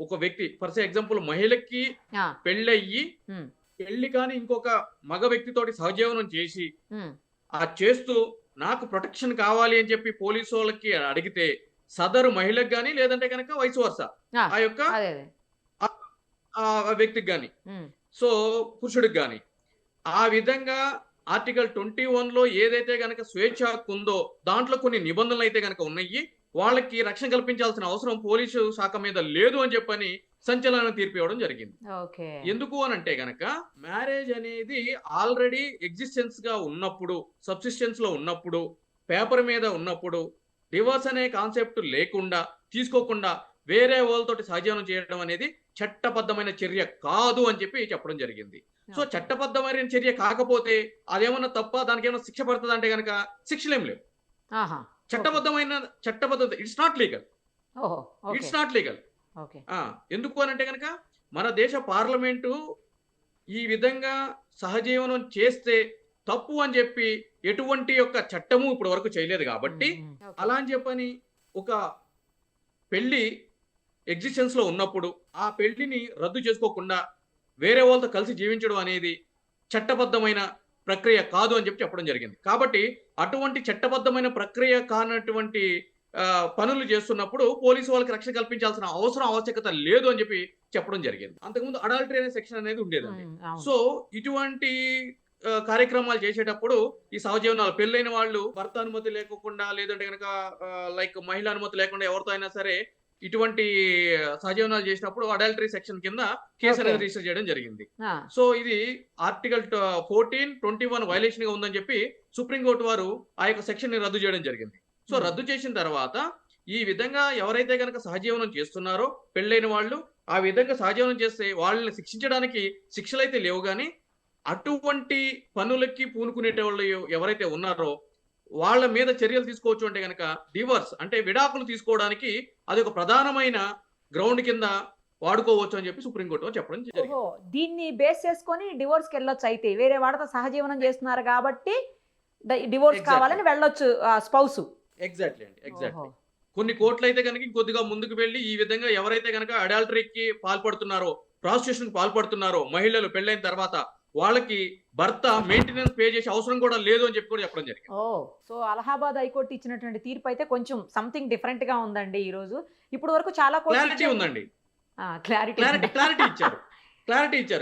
ఒక వ్యక్తి for example మహిళకి ఆ! పెళ్ళయ్యి, హ్మ్. పెళ్లి కాని ఇంకొక మగ వ్యక్తితోటి సహజీవనం చేసి, హ్మ్. చేస్తూ నాకు ప్రొటెక్షన్ కావాలి అని చెప్పి పోలీసోళ్ళకి అడిగితే, సదరు మహిళకి గాని, లేదంటే గనక వైస్ వర్సా ఆ! ఆ యొక్క అదే. అదే. ఆహ్, ఆ వ్యక్తికి గాని, హ్మ్. సో పురుషుడికి గాని. ఆ విధంగా ఆర్టికల్ 21లో ఏదైతే గనక స్వేచ్ఛ హక్కుందో, దాంట్లో కొన్ని నిబంధనలైతే గనక ఉన్నయి. వాళ్ళకి రక్షణ కల్పించాల్సిన అవసరం పోలీసు శాఖ మీద లేదు అని చెప్పని సంచలన తీర్పు ఇవ్వడం జరిగింది. ఓకే. ఎందుకు అనంటే గనక మ్యారేజ్ అనేది ఆల్రెడీ ఎగ్జిస్టెన్స్‌గా ఉన్నప్పుడు, సబ్సిస్టెన్స్‌లో ఉన్నప్పుడు, పేపర్ మీద ఉన్నప్పుడు, డివోర్స్ అనే కాన్సెప్ట్ లేకుండా, తీసుకోకుండా వేరే వాళ్ళతోటి సహజీవనం చేయడం అనేది చట్టబద్ధమైన చర్య కాదు అని చెప్పి చెప్పడం జరిగింది. So, okay. చట్టబద్ధమైన చర్య కాకపోతే అదేమన్నా తప్పా? దానికేమన్నా శిక్ష పడతదంటే గనక శిక్షలేం లేవు. ఆహా! ఓకే. చట్టబద్ధమైన చట్టబద్ధత ఇట్స్ నాట్ లీగల్. ఓహో! Okay. It's not legal. Okay. ఆ! ఎందుకు అనంటే గనక మన దేశ పార్లమెంటు ఈ విధంగా సహజీవనం చేస్తే తప్పు అని జెప్పి ఎటువంటి యొక్క చట్టము ఇప్పటి వరకు చేయలేదు హ్మ్. గాబట్టి, హ్మ్. ఓకే. అలా అని చెప్పని ఒక పెళ్లి ఎగ్జిస్టెన్స్‌లో ఉన్నప్పుడు, ఆ పెళ్లిని రద్దు చేసుకోకుండా వేరే వాళ్ళతో కలిసి జీవించడం అనేది చట్టబద్ధమైన ప్రక్రియ కాదు అని చెప్పి చెప్పడం జరిగింది. కాబట్టి అటువంటి చట్టబద్ధమైన ప్రక్రియ కానటువంటి పనులు చేస్తున్నప్పుడు పోలీసు వాళ్ళకి రక్షణ కల్పించాల్సిన అవసరం, ఆవశ్యకత లేదు అని చెప్పి చెప్పడం జరిగింది. అంతకుముందు అడల్టరీ అనే సెక్షన్ అనేది ఉండేదండి. హ్మ్. అవును. సో, ఇటువంటి కార్యక్రమాలు చేసేటప్పుడు ఈ సహజీవనాలు పెళ్లైన వాళ్ళు భర్త అనుమతి లేకోకుండా లేదంటే గనక లైక్ మహిళ అనుమతి లేకుండా ఎవరితో అయినా సరే ఇటువంటి సహజీవనాలు చేసినప్పుడు అడల్టరీ సెక్షన్ కింద కేసు ఓకే. అనేది రిజిస్టర్ చేయడం జరిగింది. ఆ! సో, ఇది ఆర్టికల్ 14, 21 వయలేషన్‌గా ఉందని చెప్పి సుప్రీం కోర్ట్ వారు ఆ యొక్క సెక్షన్‌ని రద్దు చేయడం జరిగింది. సో, హ్మ్. రద్దు చేసిన తర్వాత ఈ విధంగా ఎవరైతే గనక సహజీవనం చేస్తున్నారో పెళ్లైన వాళ్ళు, ఆ విధంగా సహజీవనం చేస్తే వాళ్ళని శిక్షించడానికి శిక్షలైతే లేవు గానీ, అటువంటి పనులకి పూనుకునేటోళ్ళు ఎవరైతే ఉన్నారో వాళ్ళ మీద చర్యలు తీసుకోవచ్చు అంటే గనక డివోర్స్ అంటే విడాకులు తీసుకోవడానికి అదొక ప్రధానమైన గ్రౌండ్ కింద వాడుకోవచ్చు అని చెప్పి సుప్రీం కోర్ట్ వారు చెప్పడం ఓహో! జరిగింది. దీన్ని బేస్ చేసుకొని డివోర్స్‌కెళ్ళొచ్చయితే. వేరే వాడితో సహజీవనం చేస్తున్నారు గాబట్టి డివోర్స్ ఎగ్జాక్ట్‌లీ. కావాలని వెళ్ళొచ్చు స్పౌసు. ఎగ్జాక్ట్‌లీ అండి. ఓహో! ఎగ్జాక్ట్‌లీ. కొన్ని కోర్టులైతే గనుక ఇంకొద్దిగా ముందుకు వెళ్లి ఈ విధంగా ఎవరైతే గనక అడల్టరీకి పాల్పడుతున్నారో, ప్రాస్టిట్యూషన్‌కి పాల్పడుతున్నారో మహిళలు పెళ్లైన తర్వాత వాళ్ళకి భర్త మెయింటెనెన్స్ పే చేసే అవసరం కూడా లేదు అని చెప్పి కూడా చెప్పడం జరిగింది. ఓహ్! సో, అలహాబాద్ హైకోర్ట్ ఇచ్చినటువంటి తీర్పయితే కొంచెం సంథింగ్ డిఫరెంట్‌గా ఉందండి ఈరోజు. ఇప్పటి వరకు చాలా కోర్ట్స్ క్లారిటీ ఇచ్చాయి. ఉందండి. క్లారిటీ ఉందా? క్లారిటీ ఇచ్చారు. క్లారిటీ ఇచ్చారు.